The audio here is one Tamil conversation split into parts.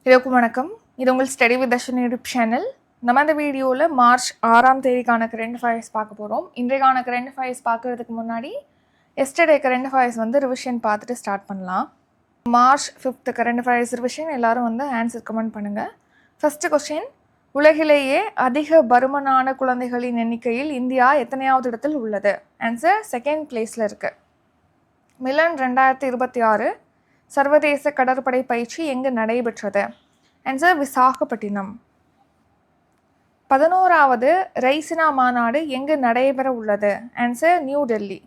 எல்லோருக்கும் வணக்கம். இது உங்கள் study with Darshan YouTube channel. நம்ம இந்த வீடியோவில் மார்ச் 6ஆம் தேதிக்கான கரண்ட் அஃபேர்ஸ் பார்க்க போகிறோம். இன்றைக்கான கரண்ட் அஃபேர்ஸ் பார்க்குறதுக்கு முன்னாடி எஸ்டர்டே கரண்ட் அஃபேர்ஸ் ரிவிஷன் பார்த்துட்டு ஸ்டார்ட் பண்ணலாம். March 5th current affairs revision எல்லாரும் ஆன்சர் கமெண்ட் பண்ணுங்கள். ஃபஸ்ட்டு கொஸ்டின், உலகிலேயே அதிக பருமனான குழந்தைகளின் எண்ணிக்கையில் இந்தியா எத்தனையாவது இடத்தில் உள்ளது? ஆன்சர் செகண்ட் பிளேஸில் இருக்குது. மிலன் 2026 சர்வதேச கடற்படை பயிற்சி எங்கு நடைபெற்றது? ஆன்சர் விசாகப்பட்டினம். 11வது ரைசினா மாநாடு எங்கு நடைபெற உள்ளது? Answer new Delhi.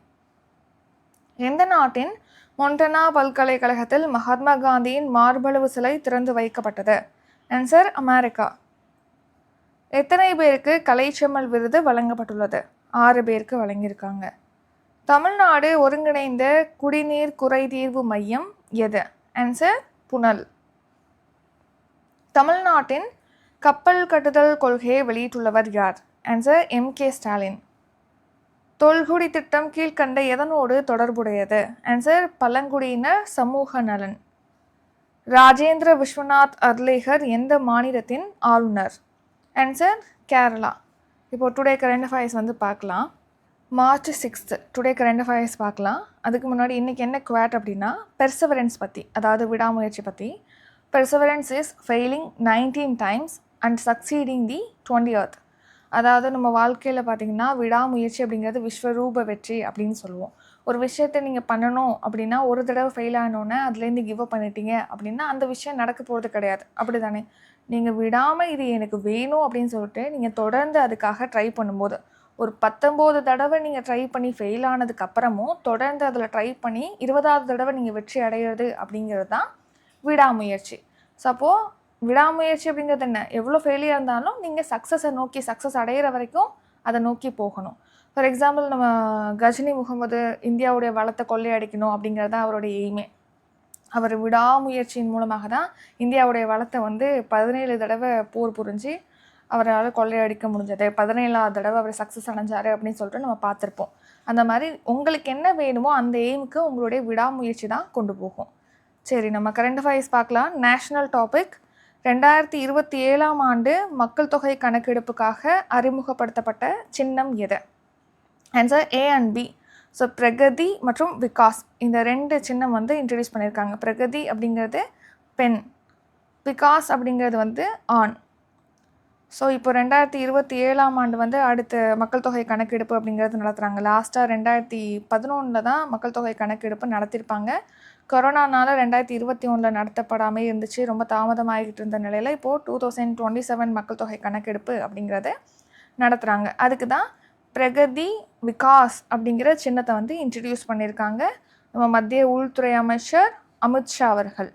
எந்த நாட்டின் மொண்டனா பல்கலைக்கழகத்தில் மகாத்மா காந்தியின் மார்பளவு சிலை திறந்து வைக்கப்பட்டது? Answer America. எத்தனை பேருக்கு கலைச்செம்மல் விருது வழங்கப்பட்டுள்ளது? 6 பேருக்கு வழங்கியிருக்காங்க. தமிழ்நாடு ஒருங்கிணைந்த குடிநீர் குறைதீர்வு மையம் எது? ஆன்சர் புனல். தமிழ்நாட்டின் கப்பல் கட்டுதல் கொள்கையை வெளியிட்டுள்ளவர் யார்? Answer M.K. ஸ்டாலின். தொல்குடி திட்டம் கீழ்கண்ட எதனோடு தொடர்புடையது? ஆன்சர் பழங்குடியினர் சமூக நலன். ராஜேந்திர விஸ்வநாத் அர்லேகர் எந்த மாநிலத்தின் ஆளுநர்? ஆன்சர் கேரளா. இப்போ டுடே கரண்ட் அஃபேர்ஸ் பார்க்கலாம். March 6th today current affairs பார்க்கலாம். அதுக்கு முன்னாடி இன்றைக்கி என்ன குவாட் அப்படின்னா பெர்சவரன்ஸ் பற்றி, அதாவது விடாமுயற்சி பற்றி. Perseverance is failing 19 times and succeeding the 20th. அதாவது நம்ம வாழ்க்கையில் பார்த்திங்கன்னா விடாமுயற்சி அப்படிங்கிறது விஸ்வரூப வெற்றி அப்படின்னு சொல்லுவோம். ஒரு விஷயத்தை நீங்கள் பண்ணணும் அப்படின்னா ஒரு தடவை ஃபெயில் ஆனோன்னே அதுலேருந்து கிவ் அப் பண்ணிட்டீங்க அப்படின்னா அந்த விஷயம் நடக்க போகிறது கிடையாது. அப்படி தானே? நீங்கள் விடாமல் இது எனக்கு வேணும் அப்படின்னு சொல்லிட்டு நீங்கள் தொடர்ந்து அதுக்காக ட்ரை பண்ணும்போது ஒரு 19 தடவை நீங்கள் ட்ரை பண்ணி ஃபெயில் ஆனதுக்கப்புறமும் தொடர்ந்து அதில் ட்ரை பண்ணி 20வது தடவை நீங்கள் வெற்றி அடைகிறது அப்படிங்கிறது தான் விடாமுயற்சி. ஸோ அப்போது விடாமுயற்சி அப்படிங்கிறது என்ன? எவ்வளோ ஃபெயிலியர் இருந்தாலும் நீங்கள் சக்ஸஸ் அடைகிற வரைக்கும் அதை நோக்கி போகணும். ஃபார் எக்ஸாம்பிள், நம்ம கஜினி முகமது இந்தியாவுடைய வளத்தை கொள்ளையடிக்கணும் அப்படிங்கிறது தான் அவருடைய எய்மே. அவர் விடாமுயற்சியின் மூலமாக தான் இந்தியாவுடைய வளத்தை 17 தடவை போர் புரிஞ்சு அவரால் கொள்ளையடிக்க முடிஞ்சது. 17வது தடவை அவர் சக்ஸஸ் அடைஞ்சார் அப்படின்னு சொல்லிட்டு நம்ம பார்த்துருப்போம். அந்த மாதிரி உங்களுக்கு என்ன வேணுமோ அந்த எய்முக்கு உங்களுடைய விடாமுயற்சி தான் கொண்டு போகும். சரி, நம்ம கரண்ட் அஃபேர்ஸ் பார்க்கலாம். நேஷ்னல் டாபிக், 2027ஆம் ஆண்டு மக்கள் தொகை கணக்கெடுப்புக்காக அறிமுகப்படுத்தப்பட்ட சின்னம் எது? Answer A and B. So Pragati மற்றும் விகாஸ் இந்த 2 சின்னம் இன்ட்ரடியூஸ் பண்ணியிருக்காங்க. பிரகதி அப்படிங்கிறது பெண், விகாஸ் அப்படிங்கிறது ஆண். ஸோ இப்போ 2027ஆம் ஆண்டு அடுத்த மக்கள் தொகை கணக்கெடுப்பு அப்படிங்கிறது நடத்துகிறாங்க. லாஸ்ட்டாக 2011 தான் மக்கள் தொகை கணக்கெடுப்பு நடத்தியிருப்பாங்க. கொரோனானால 2021 நடத்தப்படாமல் இருந்துச்சு. ரொம்ப தாமதமாகிட்டு இருந்த நிலையில் இப்போது 2027 மக்கள் தொகை கணக்கெடுப்பு அப்படிங்கிறத நடத்துகிறாங்க. அதுக்கு தான் பிரகதி விகாஸ் அப்படிங்கிற சின்னத்தை இன்ட்ரடியூஸ் பண்ணியிருக்காங்க நம்ம மத்திய உள்துறை அமைச்சர் அமித்ஷா அவர்கள்.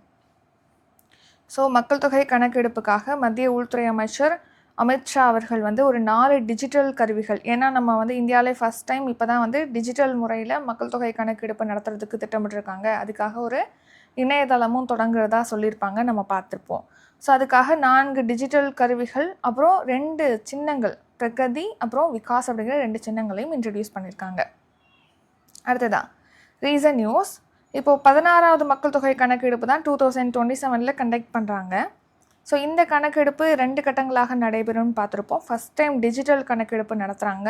ஸோ மக்கள் தொகை கணக்கெடுப்புக்காக மத்திய உள்துறை அமைச்சர் அமித்ஷா அவர்கள் ஒரு 4 டிஜிட்டல் கருவிகள், ஏன்னா நம்ம இந்தியாவிலே ஃபஸ்ட் டைம் இப்போ தான் டிஜிட்டல் முறையில் மக்கள் தொகை கணக்கெடுப்பு நடத்துறதுக்கு திட்டமிட்டிருக்காங்க. அதுக்காக ஒரு இணையதளமும் தொடங்குறதா சொல்லியிருப்பாங்க, நம்ம பார்த்துருப்போம். ஸோ அதுக்காக 4 டிஜிட்டல் கருவிகள், அப்புறம் 2 சின்னங்கள், பிரகதி அப்புறம் விகாஸ் அப்படிங்கிற 2 சின்னங்களையும் இன்ட்ரடியூஸ் பண்ணியிருக்காங்க. அடுத்ததான் ரீசன் நியூஸ். இப்போது 16வது மக்கள் தொகை கணக்கெடுப்பு தான் 2027 கண்டக்ட் பண்ணுறாங்க. ஸோ இந்த கணக்கெடுப்பு 2 கட்டங்களாக நடைபெறும்னு பார்த்துருப்போம். ஃபஸ்ட் டைம் டிஜிட்டல் கணக்கெடுப்பு நடத்துகிறாங்க.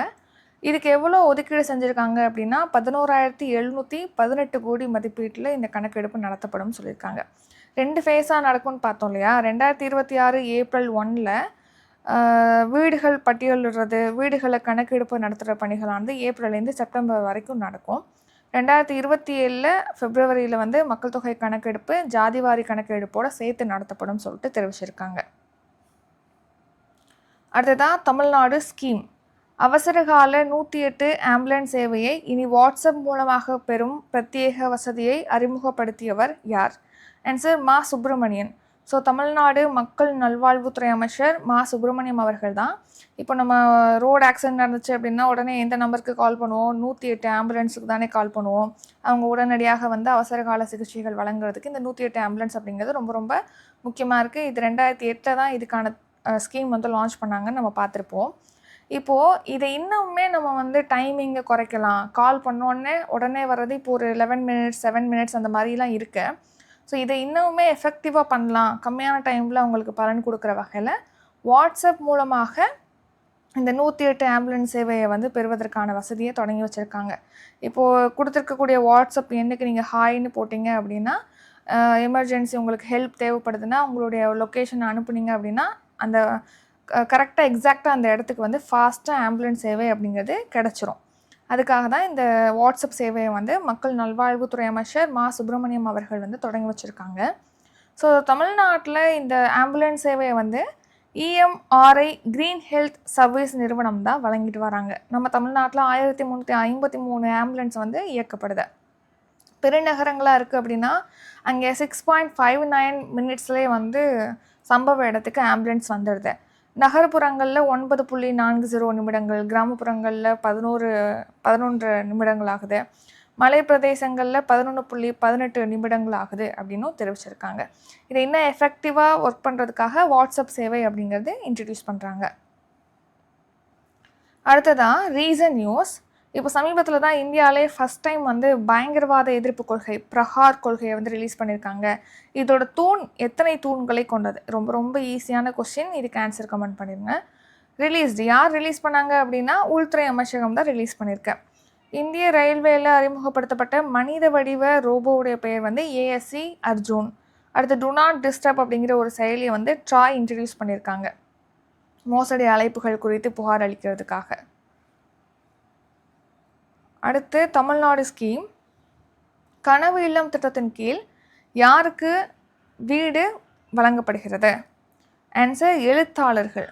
இதுக்கு எவ்வளோ ஒதுக்கீடு செஞ்சுருக்காங்க அப்படின்னா 11,718 கோடி மதிப்பீட்டில் இந்த கணக்கெடுப்பு நடத்தப்படும் சொல்லியிருக்காங்க. 2 ஃபேஸாக நடக்கும்னு பார்த்தோம் இல்லையா? 2026 ஏப்ரல் 1 வீடுகள் பட்டியலிடுறது, வீடுகளை கணக்கெடுப்பு நடத்துகிற பணிகளானது ஏப்ரல்லேருந்து செப்டம்பர் வரைக்கும் நடக்கும். 2027 பிப்ரவரியில் மக்கள் தொகை கணக்கெடுப்பு ஜாதிவாரி கணக்கெடுப்போடு சேர்த்து நடத்தப்படும் சொல்லிட்டு தெரிவிச்சிருக்காங்க. அடுத்ததான் தமிழ்நாடு ஸ்கீம். அவசரகால 108 ஆம்புலன்ஸ் சேவையை இனி வாட்ஸ்அப் மூலமாக பெறும் பிரத்யேக வசதியை அறிமுகப்படுத்தியவர் யார்? ஆன்சர் மா சுப்பிரமணியன். ஸோ தமிழ்நாடு மக்கள் நல்வாழ்வுத்துறை அமைச்சர் மா சுப்பிரமணியம் அவர்கள் தான். இப்போ நம்ம ரோடு ஆக்சிடென்ட் நடந்துச்சு அப்படின்னா உடனே எந்த நம்பருக்கு கால் பண்ணுவோம்? 108 ஆம்புலன்ஸுக்கு தானே கால் பண்ணுவோம். அவங்க உடனடியாக அவசர கால சிகிச்சைகள் வழங்குறதுக்கு இந்த 108 ஆம்புலன்ஸ் அப்படிங்கிறது ரொம்ப ரொம்ப முக்கியமாக இருக்குது. இது 2008 தான் இதுக்கான ஸ்கீம் லான்ச் பண்ணாங்கன்னு நம்ம பார்த்துருப்போம். இப்போது இதை இன்னுமே நம்ம டைமிங்கை குறைக்கலாம். கால் பண்ணோடனே உடனே வர்றது இப்போ ஒரு 11 minutes 7 minutes அந்த மாதிரிலாம் இருக்குது. ஸோ இதை இன்னுமே எஃபெக்டிவாக பண்ணலாம், கம்மியான டைமில் அவங்களுக்கு பலன் கொடுக்குற வகையில் வாட்ஸ்அப் மூலமாக இந்த 108 ஆம்புலன்ஸ் சேவையை வந்து பெறுவதற்கான வசதியை தொடங்கி வச்சுருக்காங்க. இப்போது கொடுத்துருக்கக்கூடிய வாட்ஸ்அப் எண்ணுக்கு நீங்கள் ஹாய்ன்னு போட்டிங்க அப்படின்னா, எமர்ஜென்சி உங்களுக்கு ஹெல்ப் தேவைப்படுதுன்னா உங்களுடைய லொக்கேஷன் அனுப்புனீங்க அப்படின்னா அந்த கரெக்டாக எக்ஸாக்டாக அந்த இடத்துக்கு வந்து ஃபாஸ்ட்டாக ஆம்புலன்ஸ் சேவை அப்படிங்கிறது கிடச்சிரும். அதுக்காக தான் இந்த வாட்ஸ்அப் சேவையை வந்து மக்கள் நல்வாழ்வுத்துறை அமைச்சர் மா சுப்பிரமணியம் அவர்கள் வந்து தொடங்கி வச்சுருக்காங்க. ஸோ தமிழ்நாட்டில் இந்த ஆம்புலன்ஸ் சேவையை வந்து இஎம்ஆர்ஐ க்ரீன் ஹெல்த் சர்வீஸ் நிறுவனம் தான் வழங்கிட்டு வராங்க. நம்ம தமிழ்நாட்டில் 1353 ஆம்புலன்ஸ் வந்து இயக்கப்படுது. பெருநகரங்களாக இருக்குது அப்படின்னா அங்கே 6.59 மினிட்ஸ்லேயே வந்து சம்பவ இடத்துக்கு ஆம்புலன்ஸ் வந்துடுது. நகர்ப்புறங்களில் 9.40 நிமிடங்கள், கிராமப்புறங்களில் 11 நிமிடங்கள் ஆகுது, மலை பிரதேசங்களில் 11.18 நிமிடங்கள் ஆகுது அப்படின்னும் தெரிவிச்சிருக்காங்க. இதை இன்னும் எஃபெக்டிவாக ஒர்க் பண்ணுறதுக்காக வாட்ஸ்அப் சேவை அப்படிங்கிறது இன்ட்ரடியூஸ் பண்ணுறாங்க. அடுத்ததான் ரீசன் நியூஸ். இப்போ சமீபத்தில் தான் இந்தியாவிலே ஃபஸ்ட் டைம் வந்து பயங்கரவாத எதிர்ப்பு கொள்கை பிரஹார் கொள்கையை வந்து ரிலீஸ் பண்ணியிருக்காங்க. இதோட தூண் எத்தனை தூண்களை கொண்டது? ரொம்ப ரொம்ப ஈஸியான கொஸ்டின். இதுக்கு ஆன்சர் கமெண்ட் பண்ணிடுங்க. யார் ரிலீஸ் பண்ணாங்க அப்படின்னா உள்துறை அமைச்சகம் தான் ரிலீஸ் பண்ணியிருக்கேன். இந்திய ரயில்வேல அறிமுகப்படுத்தப்பட்ட மனித வடிவ ரோபோவுடைய பெயர் வந்து ஏஎஸ்சி அர்ஜுன். அடுத்து டு நாட் டிஸ்டர்ப் அப்படிங்கிற ஒரு செயலியை வந்து ட்ராய் இன்ட்ரடியூஸ் பண்ணியிருக்காங்க மோசடி அழைப்புகள் குறித்து புகார் அளிக்கிறதுக்காக. அடுத்து தமிழ்நாடு ஸ்கீம். கனவு இல்லம் திட்டத்தின் கீழ் யாருக்கு வீடு வழங்கப்படுகிறது? ஆன்சர் எழுத்தாளர்கள்.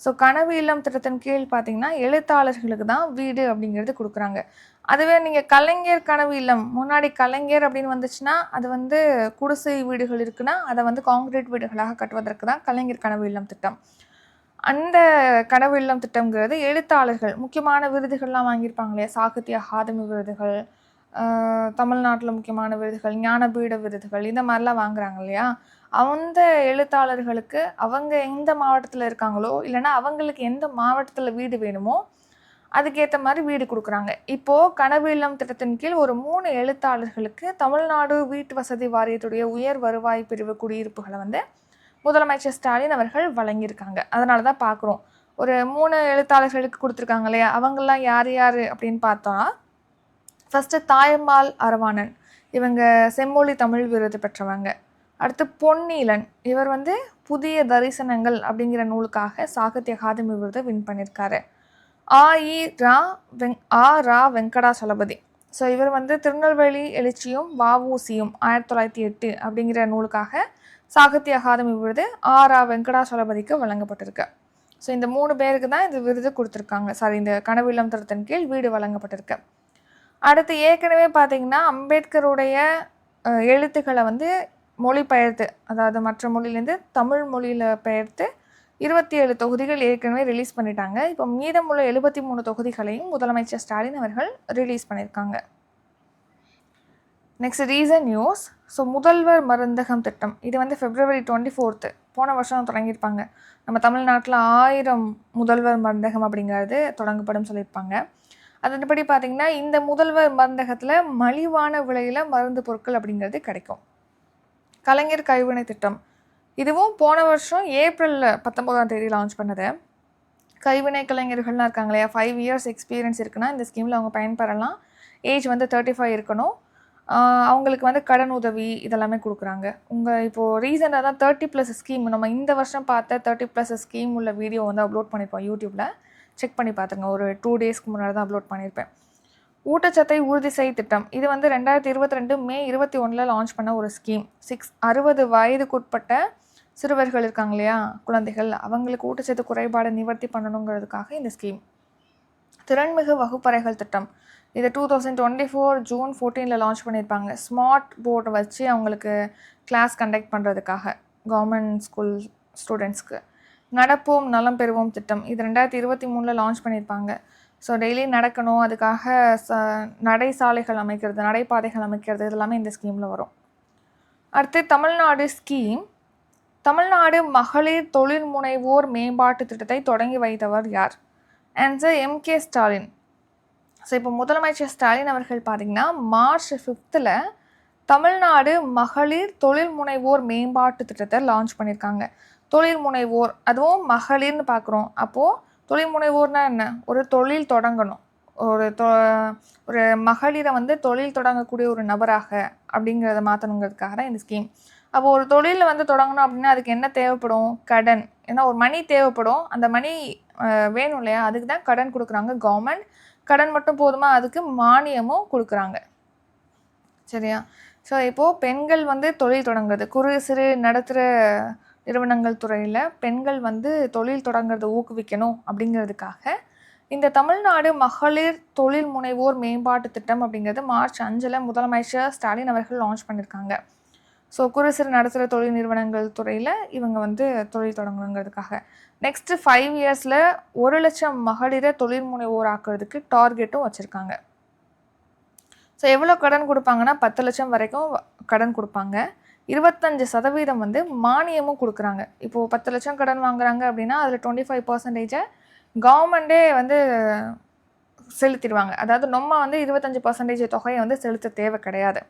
ஸோ கனவு இல்லம் திட்டத்தின் கீழ் பார்த்திங்கன்னா எழுத்தாளர்களுக்கு தான் வீடு அப்படிங்கிறது கொடுக்குறாங்க. அதுவே நீங்கள் கலைஞர் கனவு இல்லம், முன்னாடி கலைஞர் அப்படின்னு வந்துச்சுன்னா அது வந்து குடிசை வீடுகள் இருக்குன்னா அதை வந்து காங்கிரீட் வீடுகளாக கட்டுவதற்கு தான் கலைஞர் கனவு இல்லம் திட்டம். அந்த கனவு இல்லம் திட்டம்ங்கிறது எழுத்தாளர்கள் முக்கியமான விருதுகள்லாம் வாங்கியிருப்பாங்க இல்லையா, சாகித்ய அகாதமி விருதுகள், தமிழ்நாட்டில் முக்கியமான விருதுகள், ஞானபீட விருதுகள், இந்த மாதிரிலாம் வாங்குறாங்க இல்லையா, அந்த எழுத்தாளர்களுக்கு அவங்க எந்த மாவட்டத்தில் இருக்காங்களோ இல்லைனா அவங்களுக்கு எந்த மாவட்டத்தில் வீடு வேணுமோ அதுக்கேற்ற மாதிரி வீடு கொடுக்குறாங்க. இப்போது கனவு இல்லம் திட்டத்தின் கீழ் ஒரு 3 எழுத்தாளர்களுக்கு தமிழ்நாடு வீட்டு வசதி வாரியத்துடைய உயர் வருவாய் பிரிவு குடியிருப்புகளை வந்து முதலமைச்சர் ஸ்டாலின் அவர்கள் வழங்கியிருக்காங்க. அதனால தான் பார்க்குறோம். ஒரு 3 எழுத்தாளர்களுக்கு கொடுத்துருக்காங்க இல்லையா, அவங்கெல்லாம் யார் யார் அப்படின்னு பார்த்தோன்னா, ஃபஸ்ட்டு தாயம்மாள் அரவாணன், இவங்க செம்மொழி தமிழ் விருது பெற்றவங்க. அடுத்து பொன்னீலன், இவர் வந்து புதிய தரிசனங்கள் அப்படிங்கிற நூலுக்காக சாகித்ய அகாதமி விருதை வின் பண்ணியிருக்காரு. ரா வெங்கடாசலபதி, ஸோ இவர் வந்து திருநெல்வேலி எழுச்சியும் வஉசியும் 1908 அப்படிங்கிற நூலுக்காக சாகித்ய அகாதமி விருது ரா வெங்கடாசலபதிக்கு வழங்கப்பட்டிருக்கு. ஸோ இந்த 3 பேருக்கு தான் இந்த விருது கொடுத்துருக்காங்க. இந்த கனவு இல்லம் திட்டத்தின் கீழ் வீடு வழங்கப்பட்டிருக்கு. அடுத்து ஏற்கனவே பார்த்திங்கன்னா அம்பேத்கருடைய எழுத்துக்களை வந்து மொழிபெயர்த்து, அதாவது மற்ற மொழியிலேருந்து தமிழ் மொழியில் பெயர்த்து 27 தொகுதிகள் ஏற்கனவே ரிலீஸ் பண்ணிட்டாங்க. இப்போ மீதமுள்ள 73 தொகுதிகளையும் முதலமைச்சர் ஸ்டாலின் அவர்கள் ரிலீஸ் பண்ணியிருக்காங்க. Next reason news. ஸோ முதல்வர் மருந்தகம் திட்டம், இது வந்து February 24 போன வருஷம் தொடங்கியிருப்பாங்க. நம்ம தமிழ்நாட்டில் 1000 முதல்வர் மருந்தகம் அப்படிங்கிறது தொடங்கப்படும் சொல்லியிருப்பாங்க. அதன்படி பார்த்திங்கன்னா இந்த முதல்வர் மருந்தகத்தில் மலிவான விலையில் மருந்து பொருட்கள் அப்படிங்கிறது கிடைக்கும். கலைஞர் கைவினை திட்டம், இதுவும் போன வருஷம் April 19 லான்ச் பண்ணது. கைவினை கலைஞர்கள்லாம் இருக்காங்க இல்லையா, 5 years எக்ஸ்பீரியன்ஸ் இருக்குன்னா இந்த ஸ்கீமில் அவங்க பயன்பெறலாம். ஏஜ் வந்து 35 இருக்கணும். அவங்களுக்கு வந்து கடன் உதவி இதெல்லாமே கொடுக்குறாங்க. இப்போது ரீசெண்டாக தான் 30+ ஸ்கீம், நம்ம இந்த வருஷம் பார்த்த 30+ ஸ்கீம் உள்ள வீடியோ வந்து அப்லோட் பண்ணியிருப்போம் யூடியூப்பில், செக் பண்ணி பார்த்துங்க. ஒரு 2 டேஸ்க்கு முன்னாடி தான் அப்லோட் பண்ணியிருப்பேன். ஊட்டச்சத்தை உறுதி செய் திட்டம், இது வந்து 2022 May 21 லான்ச் பண்ண ஒரு ஸ்கீம். 60 வயதுக்குட்பட்ட சிறுவர்கள் இருக்காங்க இல்லையா, குழந்தைகள், அவங்களுக்கு ஊட்டச்சத்து குறைபாடை நிவர்த்தி பண்ணணுங்கிறதுக்காக இந்த ஸ்கீம். திறன்மிகு வகுப்பறைகள் திட்டம், இதை 2024 June 14 லான்ச் பண்ணியிருப்பாங்க. ஸ்மார்ட் போர்டை வச்சு அவங்களுக்கு கிளாஸ் கண்டக்ட் பண்ணுறதுக்காக கவர்மெண்ட் ஸ்கூல் ஸ்டூடெண்ட்ஸ்க்கு. நடப்போம் நலம் பெறுவோம் திட்டம், இது 2023 லான்ச் பண்ணியிருப்பாங்க. ஸோ டெய்லி நடக்கணும், அதுக்காக நடை சாலைகள் அமைக்கிறது, நடைபாதைகள் அமைக்கிறது, இதெல்லாமே இந்த ஸ்கீமில் வரும். அடுத்து தமிழ்நாடு ஸ்கீம். தமிழ்நாடு மகளிர் தொழில் முனைவோர் மேம்பாட்டு திட்டத்தை தொடங்கி வைத்தவர் யார்? Answer MK Stalin. ஸோ இப்போ முதலமைச்சர் ஸ்டாலின் அவர்கள் பார்த்திங்கன்னா March 5 தமிழ்நாடு மகளிர் தொழில் முனைவோர் மேம்பாட்டு திட்டத்தை லான்ச் பண்ணியிருக்காங்க. தொழில் முனைவோர் அதுவும் மகளிர்னு பார்க்குறோம். அப்போது தொழில் முனைவோர்னா என்ன? ஒரு தொழில் தொடங்கணும். ஒரு ஒரு மகளிரை வந்து தொழில் தொடங்கக்கூடிய ஒரு நபராக அப்படிங்கிறத மாற்றணுங்கிறதுக்காக தான் இந்த ஸ்கீம். அப்போ ஒரு தொழிலில் வந்து தொடங்கணும் அப்படின்னா அதுக்கு என்ன தேவைப்படும்? கடன். ஏன்னா ஒரு மணி தேவைப்படும். அந்த மணி வேணும் இல்லையா? அதுக்கு தான் கடன் கொடுக்குறாங்க கவர்மெண்ட். கடன் மட்டும் போதுமா? அதுக்கு மானியமும் கொடுக்குறாங்க. சரியா? ஸோ இப்போது பெண்கள் வந்து தொழில் தொடங்குறது, குறு சிறு நடுத்தர நிறுவனங்கள் துறையில் பெண்கள் வந்து தொழில் தொடங்குறதை ஊக்குவிக்கணும் அப்படிங்கிறதுக்காக இந்த தமிழ்நாடு மகளிர் தொழில் முனைவோர் மேம்பாட்டு திட்டம் அப்படிங்கிறது மார்ச் 5 முதலமைச்சர் ஸ்டாலின் அவர்கள் லான்ச் பண்ணியிருக்காங்க. ஸோ குறு சிறு நடுத்தர தொழில் நிறுவனங்கள் துறையில் இவங்க வந்து தொழில் தொடங்கணுங்கிறதுக்காக நெக்ஸ்ட்டு 5 இயர்ஸில் 1 லட்சம் மகளிரை தொழில் முனைவோர் ஆக்குறதுக்கு டார்கெட்டும் வச்சுருக்காங்க. ஸோ எவ்வளோ கடன் கொடுப்பாங்கன்னா 10 லட்சம் வரைக்கும் கடன் கொடுப்பாங்க. 25% வந்து மானியமும் கொடுக்குறாங்க. இப்போது 10 லட்சம் கடன் வாங்குறாங்க அப்படின்னா அதில் 25% கவர்மெண்ட்டே வந்து செலுத்திடுவாங்க. அதாவது நம்ம வந்து 25% தொகையை வந்து செலுத்த தேவை கிடையாது.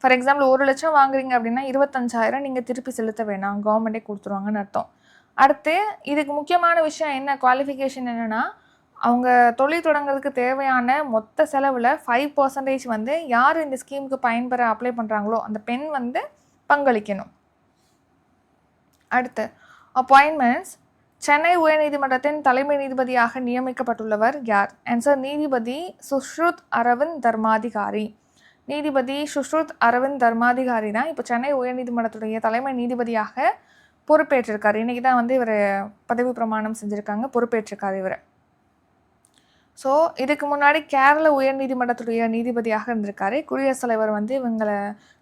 ஃபார் எக்ஸாம்பிள் 1 லட்சம் வாங்குறீங்க அப்படின்னா 25,000 நீங்கள் திருப்பி செலுத்த வேணாம், கவர்மெண்ட்டே கொடுத்துருவாங்கன்னு அர்த்தம். அடுத்து இதுக்கு முக்கியமான விஷயம் என்ன, குவாலிஃபிகேஷன் என்னென்னா அவங்க தொழில் தொடங்குறதுக்கு தேவையான மொத்த செலவில் 5% வந்து யார் இந்த ஸ்கீமுக்கு பயன்பெற அப்ளை பண்ணுறாங்களோ அந்த பெண் வந்து பங்களிக்கணும். அடுத்து அப்பாயின்மெண்ட்ஸ். சென்னை உயர்நீதிமன்றத்தின் தலைமை நீதிபதியாக நியமிக்கப்பட்டுள்ளவர் யார்? ஆன்சர் நீதிபதி சுஷ்ருத் அரவிந்த் தர்மாதிகாரி. நீதிபதி சுஷ்ருத் அரவிந்த் தர்மாதிகாரி தான் இப்போ சென்னை உயர்நீதிமன்றத்துடைய தலைமை நீதிபதியாக பொறுப்பேற்றிருக்காரு. இன்றைக்கி தான் வந்து இவர் பதவி பிரமாணம் செஞ்சுருக்காங்க, பொறுப்பேற்றிருக்காரு இவர். ஸோ இதுக்கு முன்னாடி கேரள உயர்நீதிமன்றத்துடைய நீதிபதியாக இருந்திருக்காரு. குடியரசுத் தலைவர் வந்து இவங்களை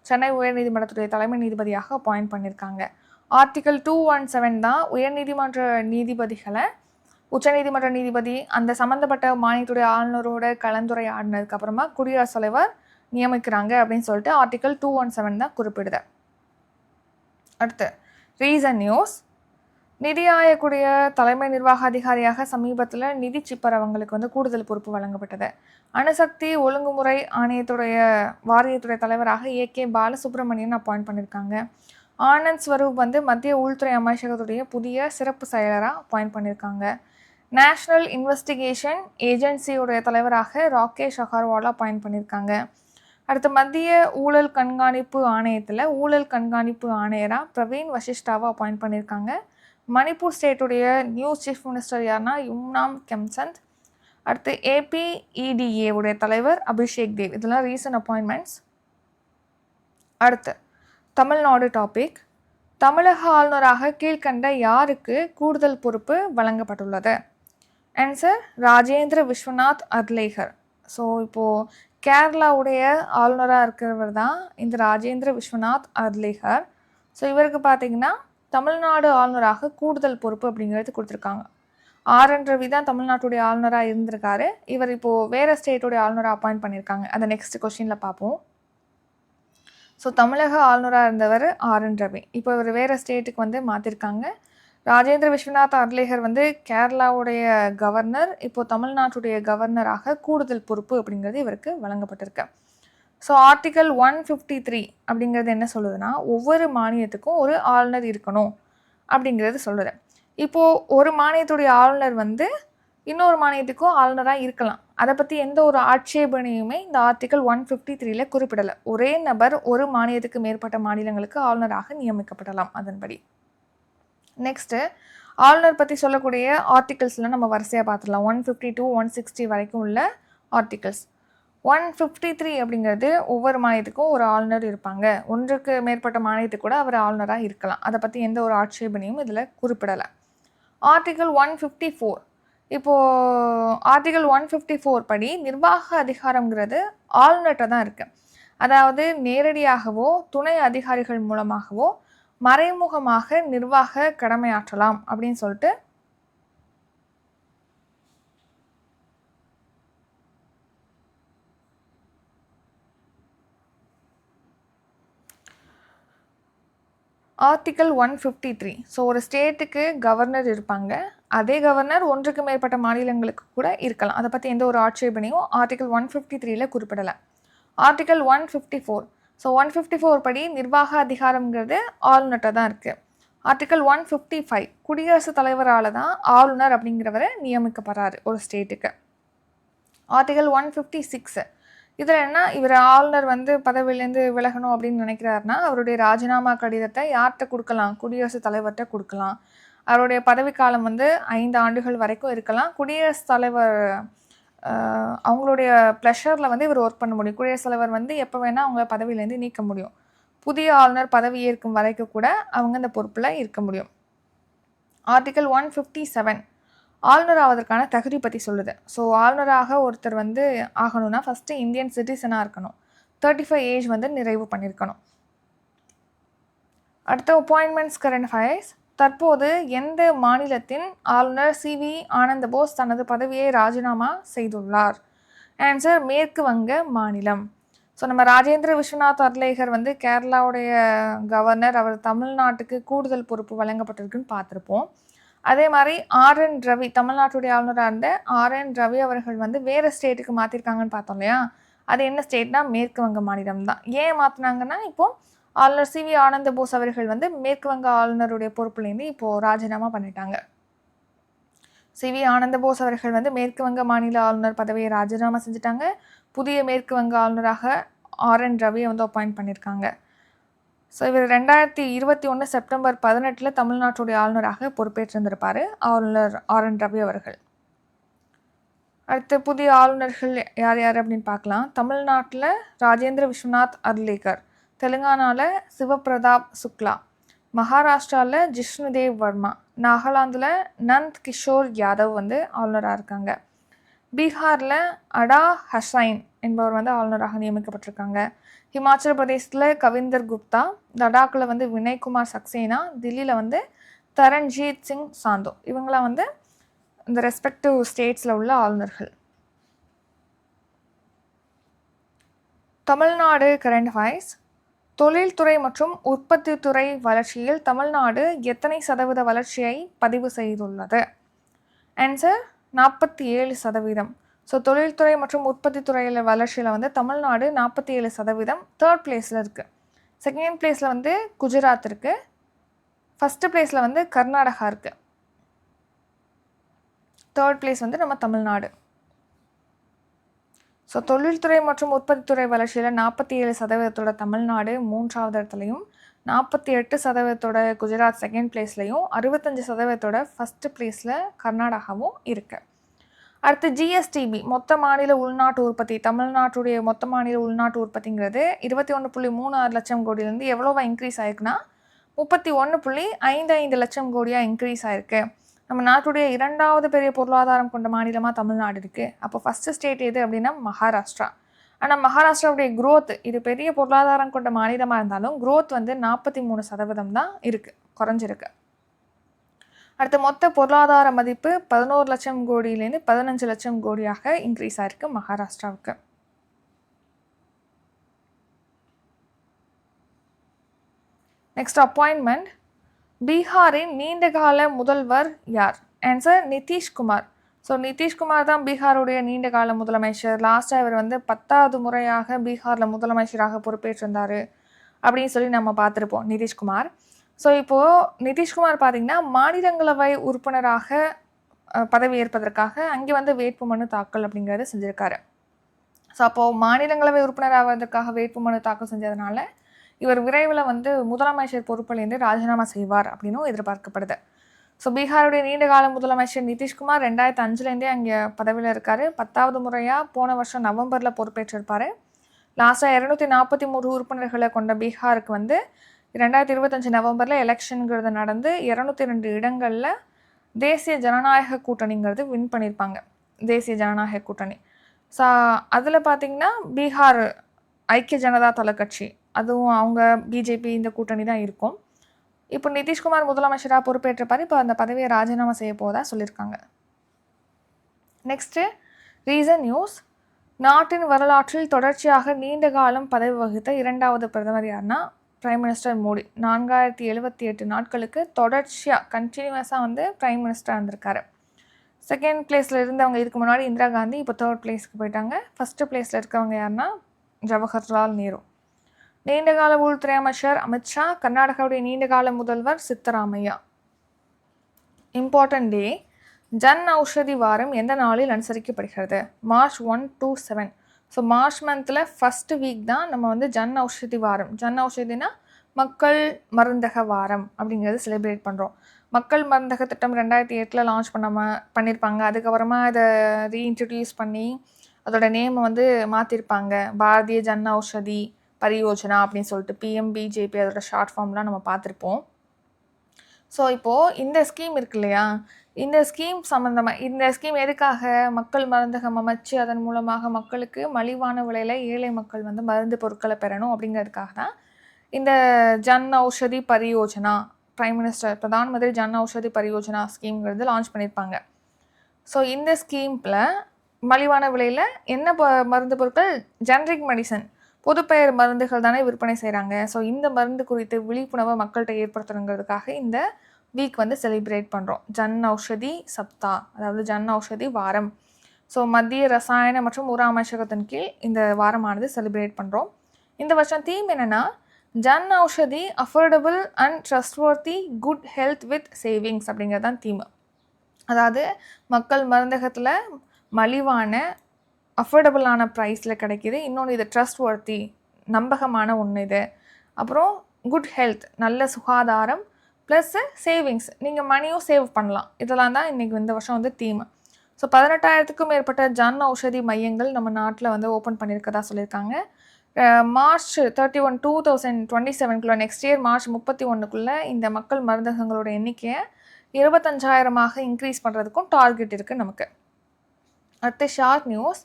சென்னை உயர்நீதிமன்றத்துடைய தலைமை நீதிபதியாக அப்பாயிண்ட் பண்ணியிருக்காங்க. ஆர்டிகல் 217 தான் உயர்நீதிமன்ற நீதிபதிகளை உச்சநீதிமன்ற நீதிபதி அந்த சம்மந்தப்பட்ட மாநிலத்துடைய ஆளுநரோட கலந்துரையாடினதுக்கு அப்புறமா குடியரசுத் தலைவர் நியமிக்கிறாங்க அப்படின்னு சொல்லிட்டு ஆர்டிகல் 217 தான் குறிப்பிடுது. அடுத்து ரீசன் நியூஸ். நிதி ஆயோக்குடைய தலைமை நிர்வாக அதிகாரியாக சமீபத்தில் நிதி சிப்பர் அவங்களுக்கு வந்து கூடுதல் பொறுப்பு வழங்கப்பட்டது. அணுசக்தி ஒழுங்குமுறை ஆணையத்துடைய வாரியத்துடைய தலைவராக ஏகே பாலசுப்ரமணியன் அப்பாயிண்ட் பண்ணியிருக்காங்க. ஆனந்த் ஸ்வரூப் வந்து மத்திய உள்துறை அமைச்சகத்துடைய புதிய சிறப்பு செயலராக அப்பாயிண்ட் பண்ணியிருக்காங்க. நேஷ்னல் இன்வெஸ்டிகேஷன் ஏஜென்சியுடைய தலைவராக ராகேஷ் அகர்வாலா அப்பாயிண்ட் பண்ணியிருக்காங்க. அடுத்து மத்திய ஊழல் கண்காணிப்பு ஆணையத்தில் ஊழல் கண்காணிப்பு ஆணையராக பிரவீன் வசிஷ்டாவை அப்பாயிண்ட் பண்ணியிருக்காங்க. மணிப்பூர் ஸ்டேட்டுடைய நியூ சீஃப் மினிஸ்டர் யார்னா யும்னாம் கெம்சந்த். அடுத்து APEDA உடைய தலைவர் அபிஷேக் தேவ். இதெல்லாம் ரீசன்ட் அப்பாயின்மெண்ட்ஸ். அடுத்து தமிழ்நாடு டாபிக். தமிழக ஆளுநராக கீழ்கண்ட யாருக்கு கூடுதல் பொறுப்பு வழங்கப்பட்டுள்ளது? ஆன்சர் ராஜேந்திர விஸ்வநாத் அர்லேகர். ஸோ இப்போது கேரளாவுடைய ஆளுநராக இருக்கிறவர் தான் இந்த ராஜேந்திர விஸ்வநாத் அர்லேகர். ஸோ இவருக்கு பார்த்தீங்கன்னா தமிழ்நாடு ஆளுநராக கூடுதல் பொறுப்பு அப்படிங்கிறது கொடுத்துருக்காங்க. RN ரவி தான் தமிழ்நாட்டுடைய ஆளுநராக இருந்திருக்காரு. இவர் இப்போது வேறு ஸ்டேட்டுடைய ஆளுநராக அப்பாயிண்ட் பண்ணியிருக்காங்க. அதை நெக்ஸ்ட் கொஸ்டினில் பார்ப்போம். ஸோ தமிழக ஆளுநராக இருந்தவர் RN ரவி. இப்போ இவர் வேறு ஸ்டேட்டுக்கு வந்து மாற்றிருக்காங்க. ராஜேந்திர விஸ்வநாத் அர்லேகர் வந்து கேரளாவுடைய கவர்னர். இப்போது தமிழ்நாட்டுடைய கவர்னராக கூடுதல் பொறுப்பு அப்படிங்கிறது இவருக்கு வழங்கப்பட்டிருக்கு. ஸோ ஆர்டிகல் 153 அப்படிங்கிறது என்ன சொல்லுதுன்னா ஒவ்வொரு மாநிலத்துக்கும் ஒரு ஆளுநர் இருக்கணும் அப்படிங்கிறது சொல்லுது. இப்போது ஒரு மாநிலத்துடைய ஆளுநர் வந்து இன்னொரு மாநிலத்துக்கும் ஆளுநராக இருக்கலாம். அதை பற்றி எந்த ஒரு ஆட்சேபனையுமே இந்த ஆர்டிகல் 153 குறிப்பிடலை. ஒரே நபர் ஒரு மாநிலத்துக்கு மேற்பட்ட மாநிலங்களுக்கு ஆளுநராக நியமிக்கப்படலாம் அதன்படி. நெக்ஸ்ட்டு ஆளுநர் பற்றி சொல்லக்கூடிய ஆர்டிகல்ஸ்லாம் நம்ம வரிசையாக பார்த்துடலாம். 152 160 வரைக்கும் உள்ள ஆர்டிகல்ஸ். 153 அப்படிங்கிறது ஒவ்வொரு மாநிலத்துக்கும் ஒரு ஆளுநர் இருப்பாங்க. ஒன்றுக்கு மேற்பட்ட மாநிலத்துக்கு கூட அவர் ஆளுநராக இருக்கலாம். அதை பற்றி எந்த ஒரு ஆட்சேபனையும் இதில் குறிப்பிடலை. ஆர்டிகல் 154. இப்போது ஆர்டிகல் 154 படி நிர்வாக அதிகாரங்கிறது ஆளுநர்கிட்ட தான் இருக்குது. அதாவது நேரடியாகவோ துணை அதிகாரிகள் மூலமாகவோ மறைமுகமாக நிர்வாக கடமையாற்றலாம் அப்படின்னு சொல்லிட்டு ஆர்டிகல் 153. ஸோ ஒரு ஸ்டேட்டுக்கு கவர்னர் இருப்பாங்க. அதே கவர்னர் ஒன்றுக்கு மேற்பட்ட மாநிலங்களுக்கு கூட இருக்கலாம். அதை பற்றி எந்த ஒரு ஆட்சேபனையும் ஆர்டிகல் 153 குறிப்பிடலை. ஆர்டிகல் 154. ஸோ 154 படி நிர்வாக அதிகாரம்ங்கிறது ஆளுநர்கிட்ட தான் இருக்குது. ஆர்டிகல் 155 குடியரசுத் தலைவரால் தான் ஆளுநர் அப்படிங்கிறவரை நியமிக்கப்படுறாரு ஒரு ஸ்டேட்டுக்கு. ஆர்டிகல் 156 இதில் என்ன, இவர் ஆளுநர் வந்து பதவியிலேருந்து விலகணும் அப்படின்னு நினைக்கிறாருன்னா அவருடைய ராஜினாமா கடிதத்தை யார்கிட்ட கொடுக்கலாம், குடியரசுத் தலைவர்கிட்ட கொடுக்கலாம். அவருடைய பதவிக்காலம் வந்து 5 ஆண்டுகள் வரைக்கும் இருக்கலாம். குடியரசுத் தலைவர் அவங்களுடைய ப்ளஷரில் வந்து இவர் ஒர்க் பண்ண முடியும். குடியரசுத் தலைவர் வந்து எப்போ வேணால் அவங்கள பதவியிலேருந்து நீக்க முடியும். புதிய ஆளுநர் பதவி ஏற்கும் வரைக்கும் கூட அவங்க இந்த பொறுப்பில் இருக்க முடியும். ஆர்டிகல் 157 ஆளுநர் ஆவதற்கான தகுதி பற்றி சொல்லுது. ஸோ ஆளுநராக ஒருத்தர் வந்து ஆகணும்னா ஃபஸ்ட்டு இந்தியன் சிட்டிசனாக இருக்கணும். 35 ஏஜ் வந்து நிறைவு பண்ணியிருக்கணும். அடுத்த அப்பாயின்மெண்ட்ஸ் கரண்ட் அஃபேர்ஸ். தற்போது எந்த மாநிலத்தின் ஆளுநர் CV ஆனந்த போஸ் தனது பதவியை ராஜினாமா செய்துள்ளார்? ஆன்சர் மேற்கு வங்க மாநிலம். ஸோ நம்ம ராஜேந்திர விஸ்வநாத் அர்லேகர் வந்து கேரளாவுடைய கவர்னர், அவர் தமிழ்நாட்டுக்கு கூடுதல் பொறுப்பு வழங்கப்பட்டிருக்குன்னு பார்த்துருப்போம். அதே மாதிரி RN ரவி தமிழ்நாட்டுடைய ஆளுநராக இருந்த RN ரவி அவர்கள் வந்து வேறு ஸ்டேட்டுக்கு மாற்றிருக்காங்கன்னு பார்த்தோம் இல்லையா? அது என்ன ஸ்டேட்னா மேற்கு வங்க மாநிலம் தான். ஏன் மாற்றினாங்கன்னா இப்போது ஆளுநர் CV ஆனந்த போஸ் அவர்கள் வந்து மேற்கு வங்க ஆளுநருடைய பொறுப்புலேருந்து இப்போது ராஜினாமா பண்ணிட்டாங்க. CV ஆனந்த போஸ் அவர்கள் வந்து மேற்கு வங்க மாநில ஆளுநர் பதவியை ராஜினாமா செஞ்சுட்டாங்க. புதிய மேற்கு வங்க ஆளுநராக RN ரவியை வந்து அப்பாயிண்ட் பண்ணியிருக்காங்க. ஸோ இவர் 2021 செப்டம்பர் 18 தமிழ்நாட்டுடைய ஆளுநராக பொறுப்பேற்றிருந்திருப்பார் ஆளுநர் RN ரவி அவர்கள். அடுத்து புதிய ஆளுநர்கள் யார் யார் அப்படின்னு பார்க்கலாம். தமிழ்நாட்டில் ராஜேந்திர விஸ்வநாத் அர்லேகர், தெலுங்கானாவில் சிவபிரதாப் சுக்லா, மகாராஷ்டிராவில் ஜிஷ்ணுதேவ் வர்மா, நாகாலாந்தில் நந்த் கிஷோர் யாதவ் வந்து ஆளுநராக இருக்காங்க. பீகாரில் அடா ஹசைன் என்பவர் வந்து ஆளுநராக நியமிக்கப்பட்டிருக்காங்க. ஹிமாச்சல பிரதேசத்தில் கவிந்தர் குப்தா, லடாக்கில் வந்து வினய்குமார் சக்சேனா, தில்லியில் வந்து தரண்ஜீத் சிங் சாந்தோ. இவங்களாம் வந்து இந்த ரெஸ்பெக்டிவ் ஸ்டேட்ஸில் உள்ள ஆளுநர்கள். Tamil Nadu current affairs. தொழில்துறை மற்றும் உற்பத்தி துறை வளர்ச்சியில் தமிழ்நாடு எத்தனை சதவீத வளர்ச்சியை பதிவு செய்துள்ளது? ஆன்சர் 47%. ஸோ தொழில்துறை மற்றும் உற்பத்தி துறையில் வளர்ச்சியில் வந்து தமிழ்நாடு 47%, தேர்ட் பிளேஸில் இருக்குது. செகண்ட் பிளேஸில் வந்து குஜராத் இருக்குது. ஃபஸ்ட்டு பிளேஸில் வந்து கர்நாடகா இருக்குது. தேர்ட் பிளேஸ் வந்து நம்ம தமிழ்நாடு. ஸோ தொழில்துறை மற்றும் உற்பத்தித்துறை வளர்ச்சியில் 47% தமிழ்நாடு 3வது இடத்துலையும், 48% குஜராத் செகண்ட் பிளேஸ்லையும், 65% ஃபஸ்ட்டு பிளேஸில் கர்நாடகாவும் இருக்குது. அடுத்து GSTB மொத்த மாநில உள்நாட்டு உற்பத்தி. தமிழ்நாட்டுடைய மொத்த மாநில உள்நாட்டு உற்பத்திங்கிறது 21.36 லட்சம் கோடியிலேருந்து எவ்வளோவா இன்க்ரீஸ் ஆயிருக்குன்னா 31.55 லட்சம் கோடியாக இன்க்ரீஸ் ஆயிருக்கு. நம்ம நாட்டுடைய 2வது பெரிய பொருளாதாரம் கொண்ட மாநிலமாக தமிழ்நாடு இருக்குது. அப்போ ஃபஸ்ட்டு ஸ்டேட் எது அப்படின்னா மகாராஷ்டிரா. ஆனால் மகாராஷ்டிராவுடைய க்ரோத், இது பெரிய பொருளாதாரம் கொண்ட மாநிலமாக இருந்தாலும் க்ரோத் வந்து 43% தான் இருக்குது, குறைஞ்சிருக்கு. அடுத்த மொத்த பொருளாதார மதிப்பு 11 லட்சம் கோடியிலேருந்து 15 லட்சம் கோடியாக இன்க்ரீஸ் ஆயிருக்கு மகாராஷ்டிராவுக்கு. Next appointment. பீகாரின் நீண்டகால முதல்வர் யார்? ஆன்சர் நிதிஷ்குமார். ஸோ நிதிஷ்குமார் தான் பீகாருடைய நீண்டகால முதலமைச்சர். லாஸ்ட்டாக இவர் வந்து 10வது முறையாக பீகாரில் முதலமைச்சராக பொறுப்பேற்றிருந்தார் அப்படின்னு சொல்லி நம்ம பார்த்துருப்போம் நிதிஷ்குமார். ஸோ இப்போது நிதிஷ்குமார் பார்த்திங்கன்னா மாநிலங்களவை உறுப்பினராக பதவி ஏற்பதற்காக அங்கே வந்து வேட்புமனு தாக்கல் அப்படிங்கிறத செஞ்சுருக்காரு. ஸோ அப்போது மாநிலங்களவை உறுப்பினராவதற்காக வேட்புமனு தாக்கல் செஞ்சதுனால இவர் விரைவில் வந்து முதலமைச்சர் பொறுப்பிலேருந்து ராஜினாமா செய்வார் அப்படின்னும் எதிர்பார்க்கப்படுது. ஸோ பீகாருடைய நீண்டகால முதலமைச்சர் நிதிஷ்குமார் 2005லேருந்தே அங்கே பதவியில் இருக்கார். 10வது முறையாக போன வருஷம் நவம்பரில் பொறுப்பேற்றிருப்பார். லாஸ்ட்டாக 243 உறுப்பினர்களை கொண்ட பீகாருக்கு வந்து 2025 நவம்பரில் எலெக்ஷனுங்கிறது நடந்து 202 இடங்களில் தேசிய ஜனநாயக கூட்டணிங்கிறது வின் பண்ணியிருப்பாங்க. தேசிய ஜனநாயக கூட்டணி. ஸோ அதில் பார்த்திங்கன்னா பீகார் ஐக்கிய ஜனதா தள கட்சி, அதுவும் அவங்க BJP இந்த கூட்டணி தான் இருக்கும். இப்போ நிதிஷ்குமார் முதலமைச்சராக பொறுப்பேற்றப்பார். இப்போ அந்த பதவியை ராஜினாமா செய்ய போவதாக சொல்லியிருக்காங்க. Next reason news. நாட்டின் வரலாற்றில் தொடர்ச்சியாக நீண்ட காலம் பதவி வகித்த 2வது பிரதமர் யாருன்னா பிரைம் மினிஸ்டர் மோடி. 4078 நாட்களுக்கு தொடர்ச்சியாக கண்டினியூஸாக வந்து பிரைம் மினிஸ்டராக இருந்திருக்காரு. செகண்ட் பிளேஸில் இருந்தவங்க இதுக்கு முன்னாடி இந்திரா காந்தி, இப்போ தேர்ட் பிளேஸ்க்கு போயிட்டாங்க. ஃபஸ்ட்டு பிளேஸில் இருக்கவங்க யாருன்னா ஜவஹர்லால் நேரு. நீண்டகால உள்துறை அமைச்சர் அமித்ஷா, கர்நாடகாவுடைய நீண்டகால முதல்வர் சித்தராமையா. இம்பார்ட்டன்ட் டே. ஜன் ஔஷதி வாரம் எந்த நாளில் அனுசரிக்கப்படுகிறது? March 1 to 7. ஸோ மார்ச் மந்தில் ஃபஸ்ட்டு வீக் தான் நம்ம வந்து ஜன் ஔஷதி வாரம். ஜன் ஔஷதினா மக்கள் மருந்தக வாரம் அப்படிங்கிறது செலிப்ரேட் பண்ணுறோம். மக்கள் மருந்தக திட்டம் 2008 லான்ச் பண்ணியிருப்பாங்க. அதுக்கப்புறமா அதை ரீஇன்ட்ரடியூஸ் பண்ணி அதோட நேமை வந்து மாற்றிருப்பாங்க. பாரதிய ஜன் ஔஷதி பரியோஜனா அப்படின்னு சொல்லிட்டு PMBJP அதோட ஷார்ட் ஃபார்ம்லாம் நம்ம பார்த்துருப்போம். ஸோ இப்போது இந்த ஸ்கீம் இருக்கு இல்லையா, இந்த ஸ்கீம் சம்மந்தமாக இந்த ஸ்கீம் எதுக்காக? மக்கள் மருந்தகம் அமைச்சு அதன் மூலமாக மக்களுக்கு மலிவான விலையில் ஏழை மக்கள் வந்து மருந்து பொருட்களை பெறணும் அப்படிங்கிறதுக்காக தான் இந்த Jan Aushadhi Pariyojana, prime minister Pradhan Mantri Jan Aushadhi Pariyojana ஸ்கீம்ங்கிறது launch பண்ணியிருப்பாங்க. ஸோ இந்த ஸ்கீமில் மலிவான விலையில் என்ன மருந்து பொருட்கள்? ஜெனரிக் மெடிசன், பொதுப்பெயர் மருந்துகள் தானே விற்பனை செய்கிறாங்க. ஸோ இந்த மருந்து குறித்து விழிப்புணர்வை மக்கள்கிட்ட ஏற்படுத்தணுங்கிறதுக்காக இந்த வீக் வந்து செலிப்ரேட் பண்ணுறோம். ஜன் ஔஷதி சப்தா, அதாவது ஜன் ஔஷதி வாரம். ஸோ மத்திய ரசாயன மற்றும் உர அமைச்சகத்தின் கீழ் இந்த வாரமானது செலிப்ரேட் பண்ணுறோம். இந்த வருஷம் தீம் என்னென்னா Jan Aushadhi affordable and trustworthy good health with savings அப்படிங்கிறது தான் தீம். அதாவது மக்கள் மருந்தகத்தில் மலிவான அஃபோர்டபுளான ப்ரைஸில் கிடைக்கிது. இன்னொன்று இது ட்ரஸ்ட்வர்த்தி, நம்பகமான ஒன்று இது. அப்புறம் குட் ஹெல்த், நல்ல சுகாதாரம், ப்ளஸ்ஸு சேவிங்ஸ், நீங்கள் மணியும் சேவ் பண்ணலாம். இதெல்லாம் தான் இன்றைக்கி இந்த வருஷம் வந்து தீம். ஸோ 18,000க்கும் மேற்பட்ட ஜன் ஔஷதி மையங்கள் நம்ம நாட்டில் வந்து ஓப்பன் பண்ணியிருக்கதா சொல்லியிருக்காங்க. March 31, 2027 நெக்ஸ்ட் இயர் March 31 இந்த மக்கள் மருந்தகங்களோட எண்ணிக்கையை 25,000 இன்க்ரீஸ் பண்ணுறதுக்கும் டார்கெட் இருக்குது நமக்கு. அடுத்து ஷார்ட் நியூஸ்.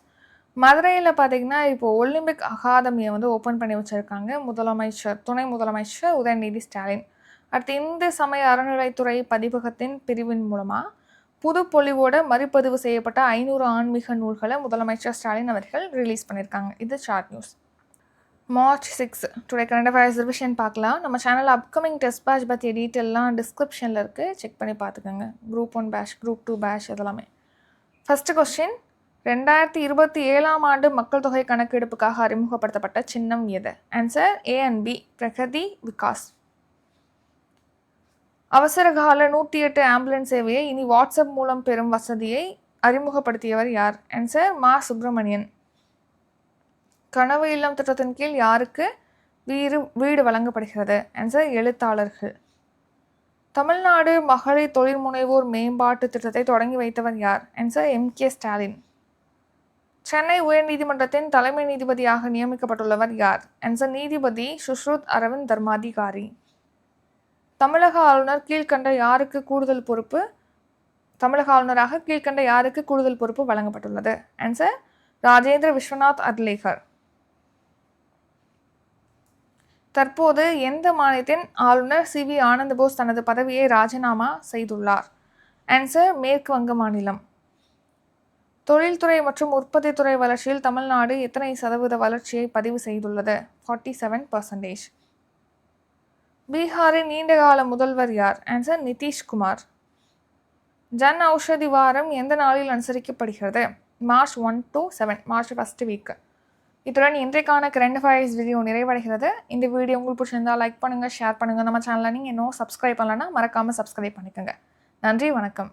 மதுரையில் பார்த்திங்கன்னா இப்போது ஒலிம்பிக் அகாதமியை வந்து ஓப்பன் பண்ணி வச்சுருக்காங்க துணை முதலமைச்சர் உதயநிதி ஸ்டாலின். அடுத்து இந்து சமய அறநிலைத்துறை பதிப்பகத்தின் பிரிவின் மூலமாக புது பொலிவோட மறுபதிவு செய்யப்பட்ட 500 ஆன்மீக நூல்களை முதலமைச்சர் ஸ்டாலின் அவர்கள் ரிலீஸ் பண்ணியிருக்காங்க. இது short news. March 6 today current affairs revision பார்க்கலாம். நம்ம சேனல் அப்கமிங் டெஸ்ட் பேட்ச் பற்றிய டீட்டெயிலாம் டிஸ்கிரிப்ஷனில் இருக்குது, செக் பண்ணி பார்த்துக்கோங்க. Group 1 பேட்ச், Group 2 பேட்ச் இதெல்லாமே. ஃபஸ்ட்டு கொஸ்டின், 2027 ஆண்டு மக்கள் தொகை கணக்கெடுப்புக்காக அறிமுகப்படுத்தப்பட்ட சின்னம் எது? Answer A and B, Pragati Vikas. அவசரகால 108 ஆம்புலன்ஸ் சேவையை இனி வாட்ஸ்அப் மூலம் பெறும் வசதியை அறிமுகப்படுத்தியவர் யார்? ஆன்சர் மா சுப்பிரமணியன். கனவு இல்லம் திட்டத்தின் கீழ் யாருக்கு வீடு வழங்கப்படுகிறது? ஆன்சர் எழுத்தாளர்கள். தமிழ்நாடு மகளிர் தொழில் முனைவோர் மேம்பாட்டு திட்டத்தை தொடங்கி வைத்தவர் யார்? Answer MK Stalin. சென்னை உயர்நீதிமன்றத்தின் தலைமை நீதிபதியாக நியமிக்கப்பட்டுள்ளவர் யார்? ஆன்சர் நீதிபதி சுஷ்ருத் அரவிந்த் தர்மாதிகாரி. தமிழக ஆளுநர் கீழ்கண்ட யாருக்கு கூடுதல் பொறுப்பு? தமிழக ஆளுநராக கீழ்கண்ட யாருக்கு கூடுதல் பொறுப்பு வழங்கப்பட்டுள்ளது? ஆன்சர் ராஜேந்திர விஸ்வநாத் அர்லேகர். தற்போது எந்த மாநிலத்தின் ஆளுநர் CV ஆனந்த் போஸ் தனது பதவியை ராஜினாமா செய்துள்ளார்? ஆன்சர் மேற்கு வங்க மாநிலம். தொழில்துறை மற்றும் உற்பத்தி துறை வளர்ச்சியில் தமிழ்நாடு எத்தனை சதவீத வளர்ச்சியை பதிவு செய்துள்ளது? 47%. பீகாரின் நீண்டகால முதல்வர் யார்? ஆன்சர் நிதிஷ்குமார். ஜன் ஔஷதி வாரம் எந்த நாளில் அனுசரிக்கப்படுகிறது? March 1 to 7, March first week. இத்துடன் இன்றைக்கான கரண்ட் அஃபேர்ஸ் வீடியோ நிறைவடைகிறது. இந்த வீடியோ உங்களுக்கு பிடிச்சிருந்தால் லைக் பண்ணுங்கள், ஷேர் பண்ணுங்கள். நம்ம சேனலை நீங்கள் இன்னும் சப்ஸ்கிரைப் பண்ணலன்னா மறக்காமல் சப்ஸ்கிரைப் பண்ணிக்கோங்க. நன்றி, வணக்கம்.